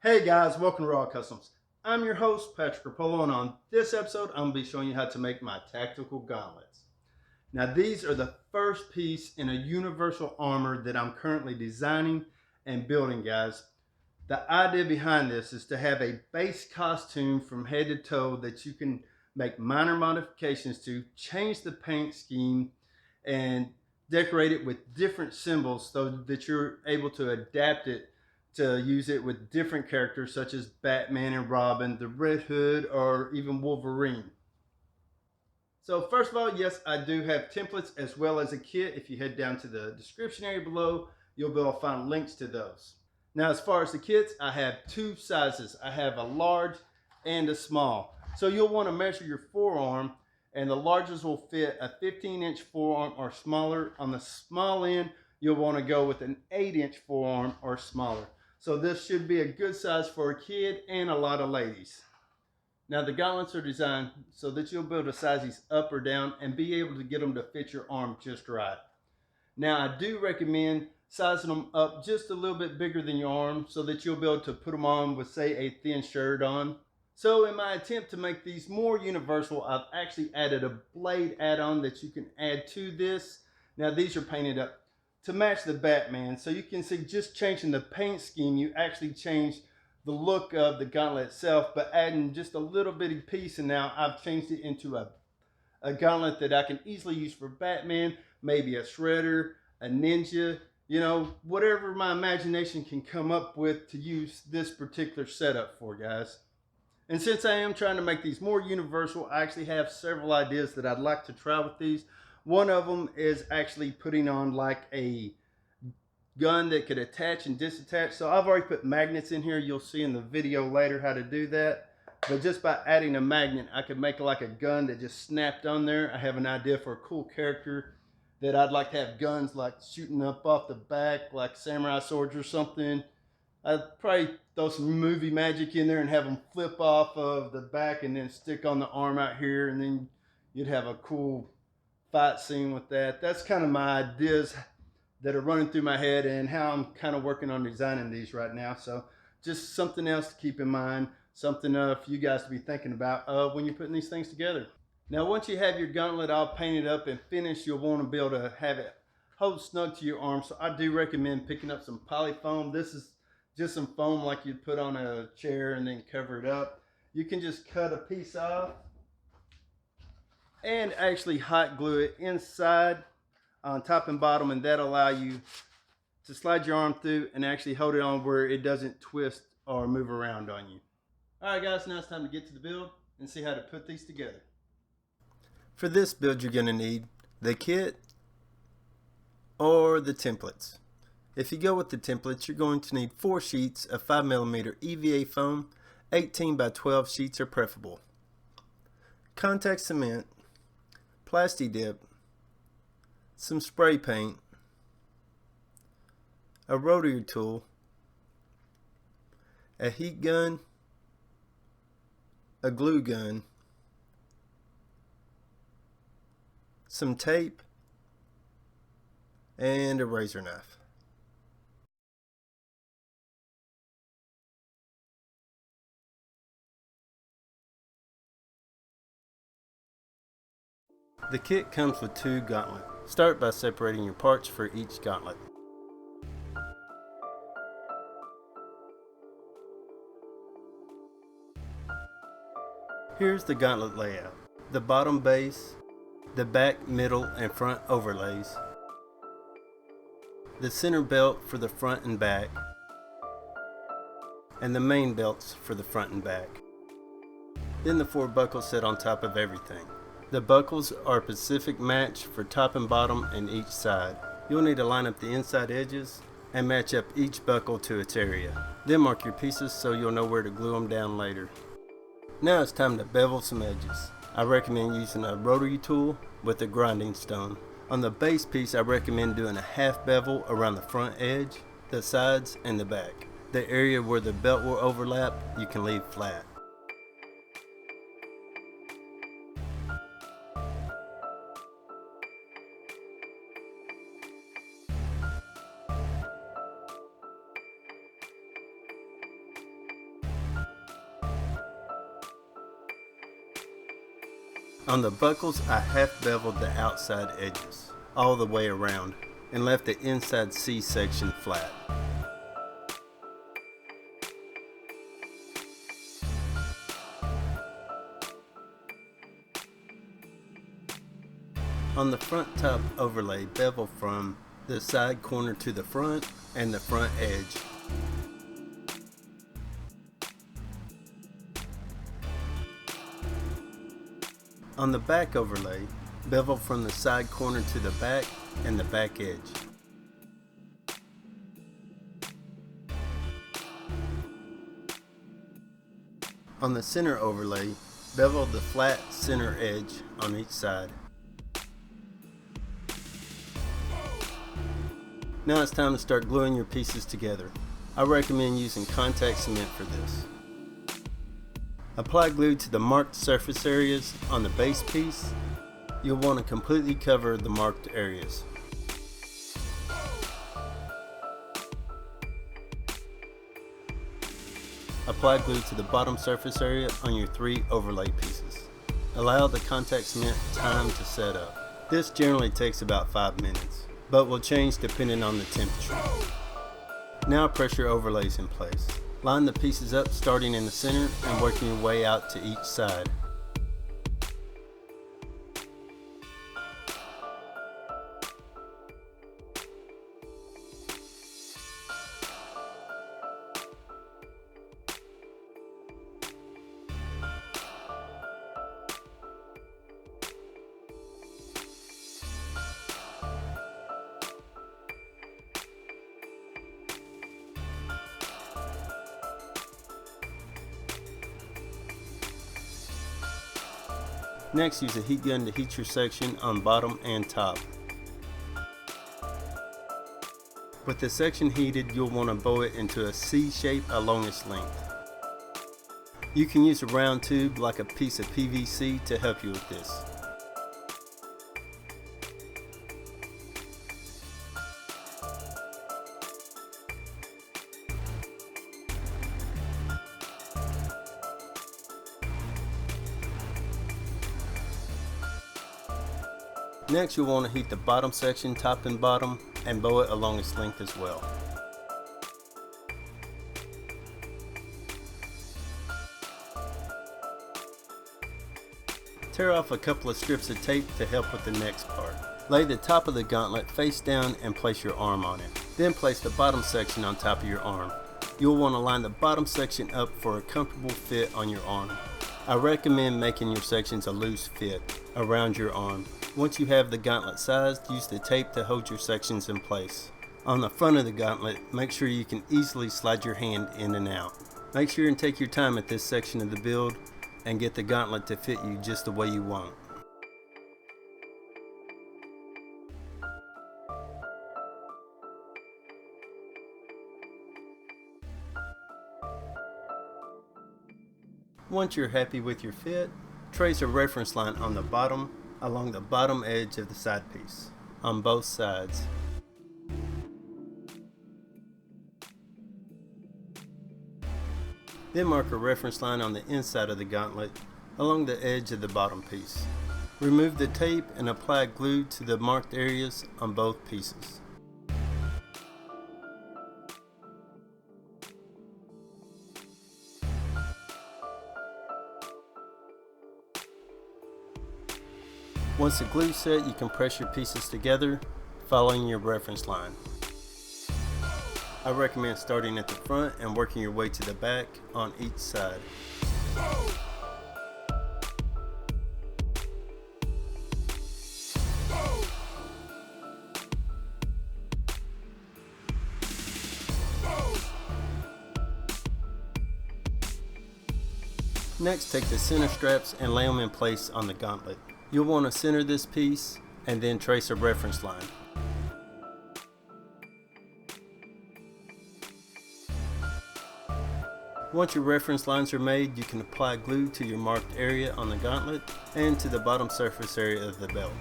Hey guys, welcome to Raw Customs. I'm your host, Patrick Rapolo, and on this episode, I'm going to be showing you how to make my tactical gauntlets. Now, these are the first piece in a universal armor that I'm currently designing and building, guys. The idea behind this is to have a base costume from head to toe that you can make minor modifications to, change the paint scheme, and decorate it with different symbols so that you're able to adapt it to use it with different characters such as Batman and Robin, the Red Hood, or even Wolverine. So first of all, yes, I do have templates as well as a kit. If you head down to the description area below, you'll be able to find links to those. Now, as far as the kits, I have two sizes. I have a large and a small. So you'll want to measure your forearm, and the largest will fit a 15-inch forearm or smaller. On the small end, you'll want to go with an 8-inch forearm or smaller. So this should be a good size for a kid and a lot of ladies. Now the gauntlets are designed so that you'll be able to size these up or down and be able to get them to fit your arm just right. Now I do recommend sizing them up just a little bit bigger than your arm so that you'll be able to put them on with, say, a thin shirt on. So in my attempt to make these more universal, I've actually added a blade add-on that you can add to this. Now these are painted up to match the Batman. So you can see just changing the paint scheme, you actually change the look of the gauntlet itself, but adding just a little bitty piece, and now I've changed it into a gauntlet that I can easily use for Batman, maybe a Shredder, a Ninja, you know, whatever my imagination can come up with to use this particular setup for, guys. And since I am trying to make these more universal, I actually have several ideas that I'd like to try with these. One of them is actually putting on like a gun that could attach and disattach. So I've already put magnets in here. You'll see in the video later how to do that. But just by adding a magnet, I could make like a gun that just snapped on there. I have an idea for a cool character that I'd like to have guns like shooting up off the back, like samurai swords or something. I'd probably throw some movie magic in there and have them flip off of the back and then stick on the arm out here, and then you'd have a cool fight scene with that. That's kind of my ideas that are running through my head and how I'm kind of working on designing these right now. So just something else to keep in mind, something for you guys to be thinking about when you're putting these things together. Now, once you have your gauntlet all painted up and finished, you'll want to be able to have it hold snug to your arm. So I do recommend picking up some polyfoam. This is just some foam like you'd put on a chair and then cover it up. You can just cut a piece off and actually hot glue it inside on top and bottom, and that'll allow you to slide your arm through and actually hold it on where it doesn't twist or move around on you. Alright guys, now it's time to get to the build and see how to put these together. For this build, you're going to need the kit or the templates. If you go with the templates, you're going to need 4 sheets of 5mm EVA foam. 18 by 12 sheets are preferable. Contact cement, PLASTI dip, some spray paint, a rotary tool, a heat gun, a glue gun, some tape, and a razor knife. The kit comes with 2 gauntlets. Start by separating your parts for each gauntlet. Here's the gauntlet layout. The bottom base, the back, middle, and front overlays, the center belt for the front and back, and the main belts for the front and back. Then the 4 buckles sit on top of everything. The buckles are a specific match for top and bottom and each side. You'll need to line up the inside edges and match up each buckle to its area. Then mark your pieces so you'll know where to glue them down later. Now it's time to bevel some edges. I recommend using a rotary tool with a grinding stone. On the base piece, I recommend doing a half bevel around the front edge, the sides, and the back. The area where the belt will overlap, you can leave flat. On the buckles, I half beveled the outside edges all the way around and left the inside C section flat. On the front top overlay, bevel from the side corner to the front and the front edge. On the back overlay, bevel from the side corner to the back and the back edge. On the center overlay, bevel the flat center edge on each side. Now it's time to start gluing your pieces together. I recommend using contact cement for this. Apply glue to the marked surface areas on the base piece. You'll want to completely cover the marked areas. Apply glue to the bottom surface area on your 3 overlay pieces. Allow the contact cement time to set up. This generally takes about 5 minutes, but will change depending on the temperature. Now press your overlays in place. Line the pieces up starting in the center and working your way out to each side. Next, use a heat gun to heat your section on bottom and top. With the section heated, you'll want to bow it into a C shape along its length. You can use a round tube like a piece of PVC to help you with this. Next, you'll want to heat the bottom section top and bottom and bow it along its length as well. Tear off a couple of strips of tape to help with the next part. Lay the top of the gauntlet face down and place your arm on it. Then place the bottom section on top of your arm. You'll want to line the bottom section up for a comfortable fit on your arm. I recommend making your sections a loose fit around your arm. Once you have the gauntlet sized, use the tape to hold your sections in place. On the front of the gauntlet, make sure you can easily slide your hand in and out. Make sure and take your time at this section of the build and get the gauntlet to fit you just the way you want. Once you're happy with your fit, trace a reference line on the bottom along the bottom edge of the side piece on both sides. Then mark a reference line on the inside of the gauntlet along the edge of the bottom piece. Remove the tape and apply glue to the marked areas on both pieces. Once the glue's set, you can press your pieces together following your reference line. I recommend starting at the front and working your way to the back on each side. Next, take the center straps and lay them in place on the gauntlet. You'll want to center this piece and then trace a reference line. Once your reference lines are made, you can apply glue to your marked area on the gauntlet and to the bottom surface area of the belt.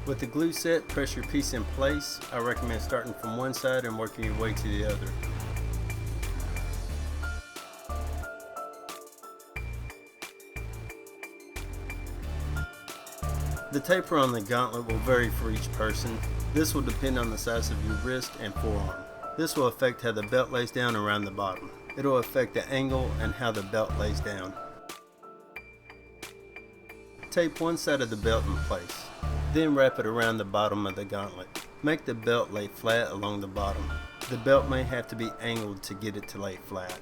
With the glue set, press your piece in place. I recommend starting from one side and working your way to the other. The taper on the gauntlet will vary for each person. This will depend on the size of your wrist and forearm. This will affect how the belt lays down around the bottom. It will affect the angle and how the belt lays down. Tape one side of the belt in place. Then wrap it around the bottom of the gauntlet. Make the belt lay flat along the bottom. The belt may have to be angled to get it to lay flat.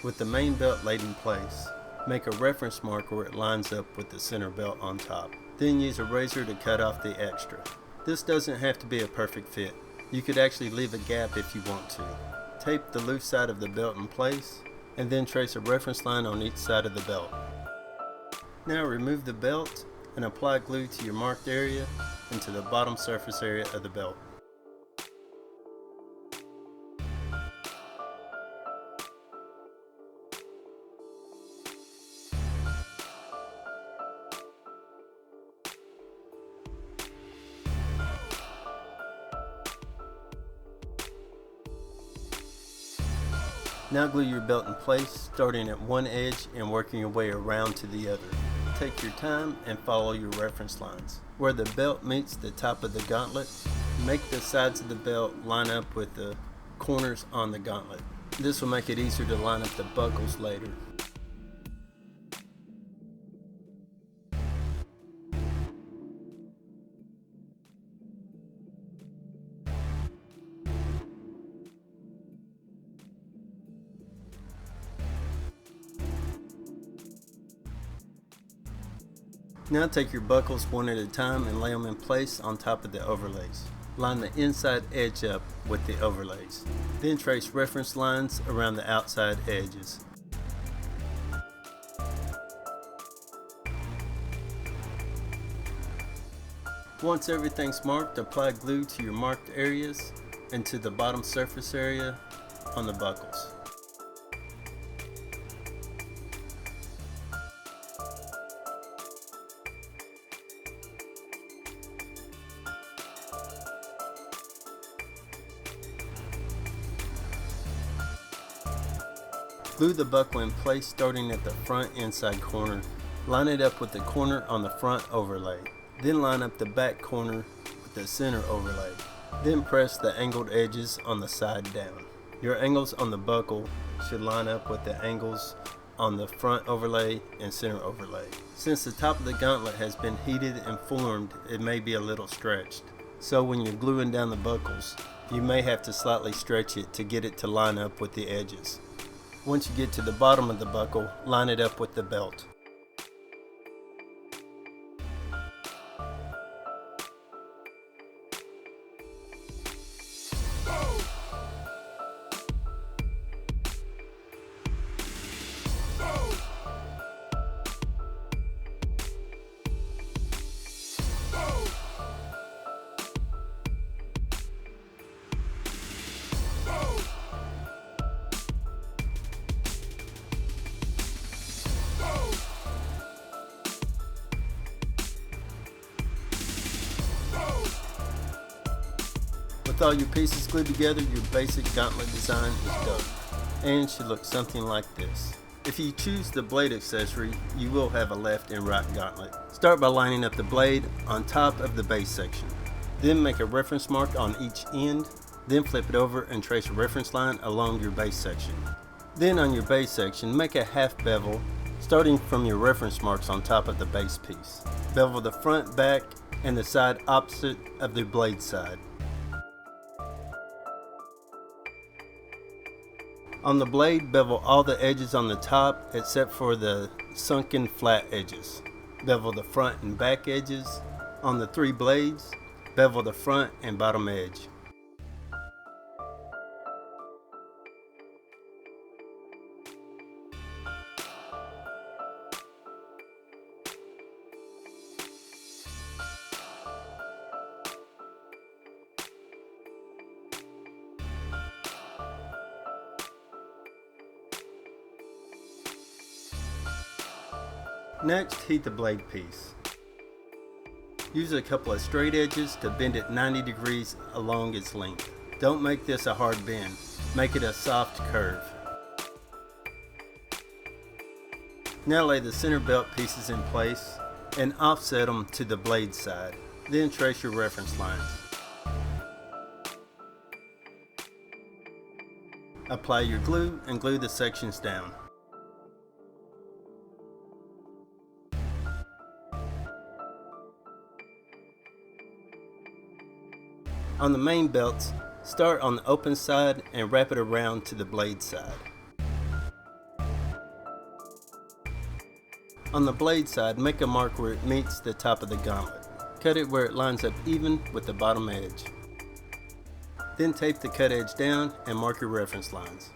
With the main belt laid in place, make a reference mark where it lines up with the center belt on top. Then use a razor to cut off the extra. This doesn't have to be a perfect fit. You could actually leave a gap if you want to. Tape the loose side of the belt in place, and then trace a reference line on each side of the belt. Now remove the belt and apply glue to your marked area and to the bottom surface area of the belt. Now glue your belt in place, starting at one edge and working your way around to the other. Take your time and follow your reference lines. Where the belt meets the top of the gauntlet, make the sides of the belt line up with the corners on the gauntlet. This will make it easier to line up the buckles later. Now take your buckles one at a time and lay them in place on top of the overlays. Line the inside edge up with the overlays. Then trace reference lines around the outside edges. Once everything's marked, apply glue to your marked areas and to the bottom surface area on the buckles. Glue the buckle in place starting at the front inside corner. Line it up with the corner on the front overlay. Then line up the back corner with the center overlay. Then press the angled edges on the side down. Your angles on the buckle should line up with the angles on the front overlay and center overlay. Since the top of the gauntlet has been heated and formed, it may be a little stretched. So when you're gluing down the buckles, you may have to slightly stretch it to get it to line up with the edges. Once you get to the bottom of the buckle, line it up with the belt. With all your pieces glued together, your basic gauntlet design is done and should look something like this. If you choose the blade accessory, you will have a left and right gauntlet. Start by lining up the blade on top of the base section. Then make a reference mark on each end. Then flip it over and trace a reference line along your base section. Then on your base section, make a half bevel starting from your reference marks on top of the base piece. Bevel the front, back, and the side opposite of the blade side. On the blade, bevel all the edges on the top except for the sunken flat edges. Bevel the front and back edges. On the three blades, bevel the front and bottom edge. Next, heat the blade piece. Use a couple of straight edges to bend it 90 degrees along its length. Don't make this a hard bend, make it a soft curve. Now lay the center belt pieces in place and offset them to the blade side. Then trace your reference lines. Apply your glue and glue the sections down. On the main belts, start on the open side and wrap it around to the blade side. On the blade side, make a mark where it meets the top of the gauntlet. Cut it where it lines up even with the bottom edge. Then tape the cut edge down and mark your reference lines.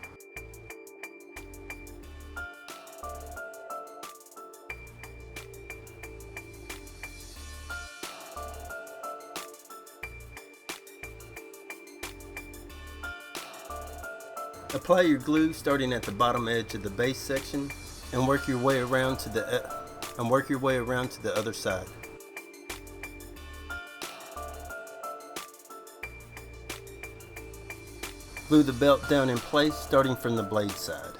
Apply your glue starting at the bottom edge of the base section and work your way around to the other side. Glue the belt down in place starting from the blade side.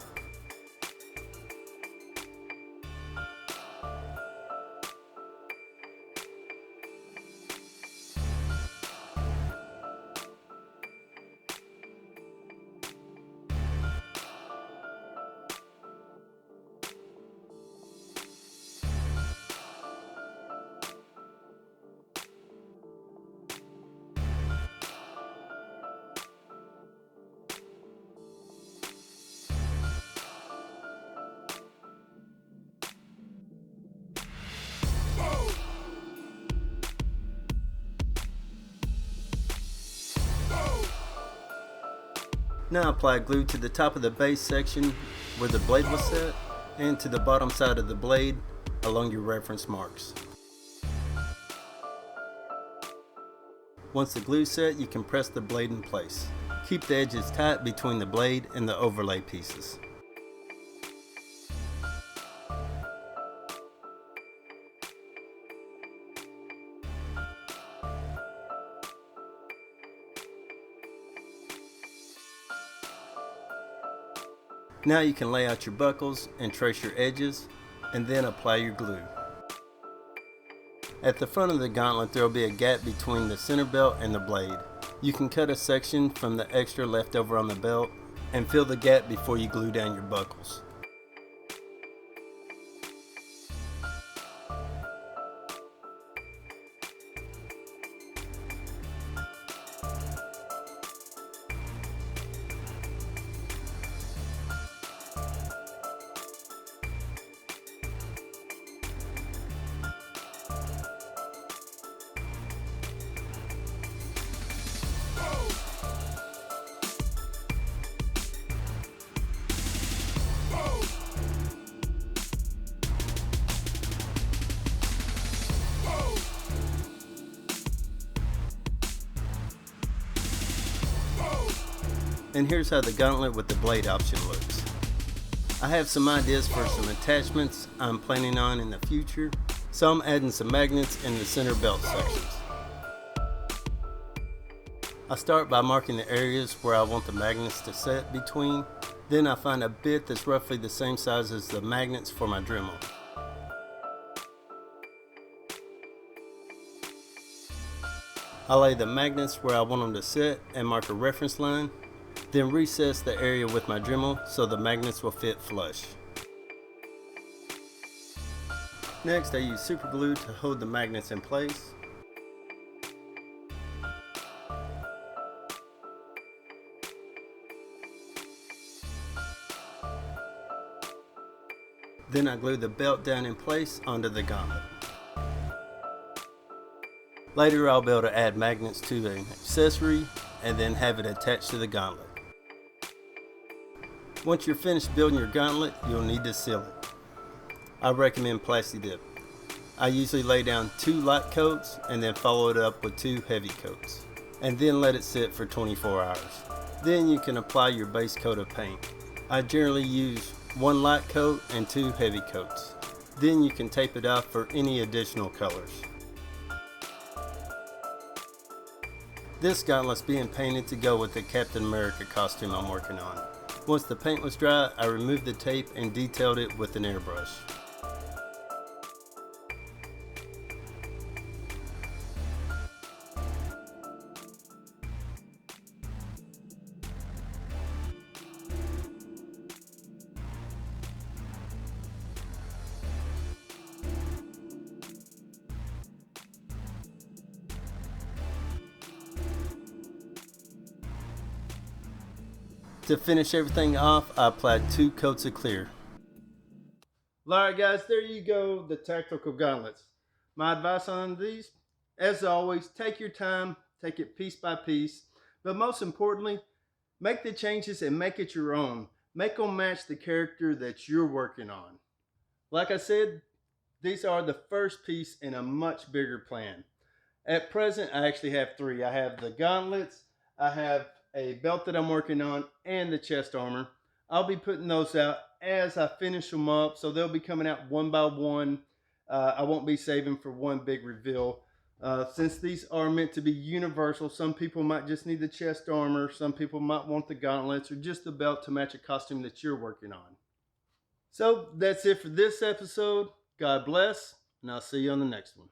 Now apply glue to the top of the base section where the blade was set and to the bottom side of the blade along your reference marks. Once the glue is set, you can press the blade in place. Keep the edges tight between the blade and the overlay pieces. Now you can lay out your buckles and trace your edges, and then apply your glue. At the front of the gauntlet there will be a gap between the center belt and the blade. You can cut a section from the extra left over on the belt and fill the gap before you glue down your buckles. And here's how the gauntlet with the blade option looks. I have some ideas for some attachments I'm planning on in the future, so I'm adding some magnets in the center belt sections. I start by marking the areas where I want the magnets to set between, then I find a bit that's roughly the same size as the magnets for my Dremel. I lay the magnets where I want them to set and mark a reference line, then recess the area with my Dremel so the magnets will fit flush. Next, I use super glue to hold the magnets in place. Then I glue the belt down in place onto the gauntlet. Later I'll be able to add magnets to an accessory and then have it attached to the gauntlet. Once you're finished building your gauntlet, you'll need to seal it. I recommend PLASTI dip. I usually lay down 2 light coats and then follow it up with 2 heavy coats, and then let it sit for 24 hours. Then you can apply your base coat of paint. I generally use 1 light coat and 2 heavy coats. Then you can tape it off for any additional colors. This gauntlet's being painted to go with the Captain America costume I'm working on. Once the paint was dry, I removed the tape and detailed it with an airbrush. To finish everything off, I applied 2 coats of clear. Alright guys, there you go, the Tactical Gauntlets. My advice on these, as always, take your time, take it piece by piece, but most importantly, make the changes and make it your own. Make them match the character that you're working on. Like I said, these are the first piece in a much bigger plan. At present, I actually have 3. I have the gauntlets, I have a belt that I'm working on, and the chest armor. I'll be putting those out as I finish them up, so they'll be coming out one by one. I won't be saving for one big reveal. Since these are meant to be universal, some people might just need the chest armor, some people might want the gauntlets, or just the belt to match a costume that you're working on. So that's it for this episode. God bless, and I'll see you on the next one.